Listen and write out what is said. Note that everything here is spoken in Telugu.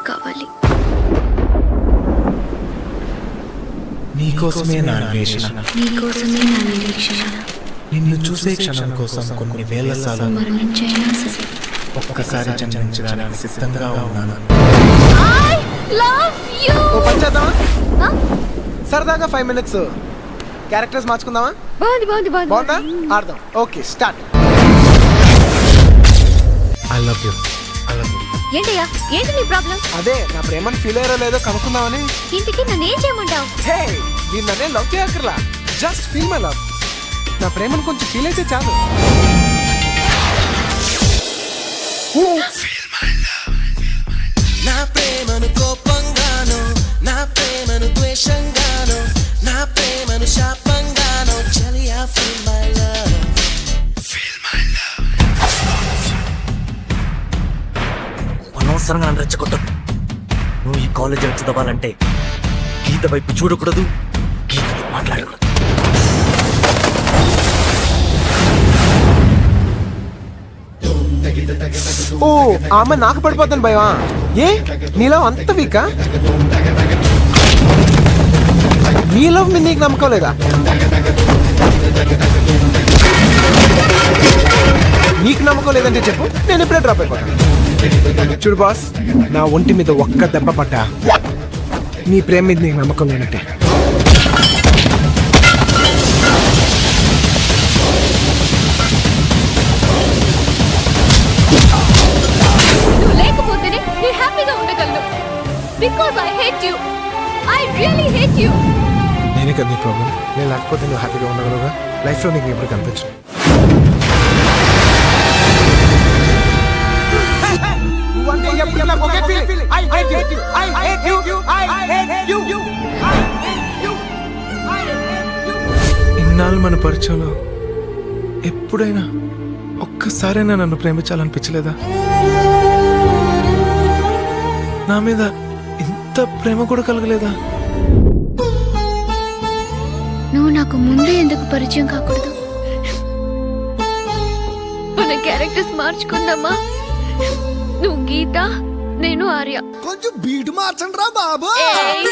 కావాలి. నీకోసమే నా అన్వేషణ, నీకోసమే నా నిరీక్షణ. నిన్ను చూసే క్షణం కోసం కొన్ని వేల సార్లు మరణించైనా సరే ఒక్కసారి జన్మించడానికి సిద్ధంగా ఉన్నాను. I love you. ఓ పని చేద్దామా? ఆ? సరదాగా 5 minutes క్యారెక్టర్స్ మార్చుకుందామా? బాగుందా? ఆడదాం. Okay start. I love you. ఏంటయ్యా, ఏంటి నీ ప్రాబ్లం? అదే నా ప్రేమను ఫీల్ అయ్యారో లేదో కనుక్కుందామని. ఇంటికి నన్ను ఏం చేయమంటావు? హే, మీరు నన్నే లవ్ చేయక్కర్లా, జస్ట్ ఫీల్ మై లవ్. నా ప్రేమను కొంచెం ఫీల్ అయితే చాలు. నా ప్రేమను కోపంగాను, నా ప్రేమను ద్వేషంగాను, నా ప్రేమను శాపంగాను, చలియా feel my love, feel my love. అనవసరంగా నన్ను రెచ్చగొట్టదు. నువ్వు ఈ కాలేజీలో చదవాలంటే గీత వైపు చూడకూడదు, గీతతో మాట్లాడకూడదు. ఓ ఆమె నాకు పడిపోతాను భయమా? ఏ నీలో అంత వీకా? నీ లవ్ మీద నీకు నమ్మకం లేదా? నీకు నమ్మకం లేదంటే చెప్పు, నేను ఇప్పుడే డ్రాప్ అయిపోతాను. చూడు బాస్, నా ఒంటి మీద ఒక్క దెబ్బ పట్టా నీ ప్రేమ మీద నీకు నమ్మకం లేనట్టే. నువ్వు లేకపోతేనే నేను హ్యాపీగా ఉండగలను. Because I hate you. I really hate you. నేనే కదా నీ ప్రాబ్లం. నేను లేకపోతే నువ్వు హ్యాపీగా ఉండగలవుగా? లైఫ్లో నీకు ఎప్పుడు కనిపించు. ఇన్నాళ్ళు మన పరిచయంలో ఎప్పుడైనా ఒక్కసారైనా నన్ను ప్రేమించాలనిపించలేదా? నా మీద ఇంత ప్రేమ కూడా కలగలేదా? నువ్వు నాకు ముందే ఎందుకు పరిచయం కాకూడదు? మన క్యారెక్టర్స్ మార్చుకుందామా? నువ్వు గీత, నేను ఆర్య. కొంచెం బీట్ మార్చండి రా బాబు. ఏయ్.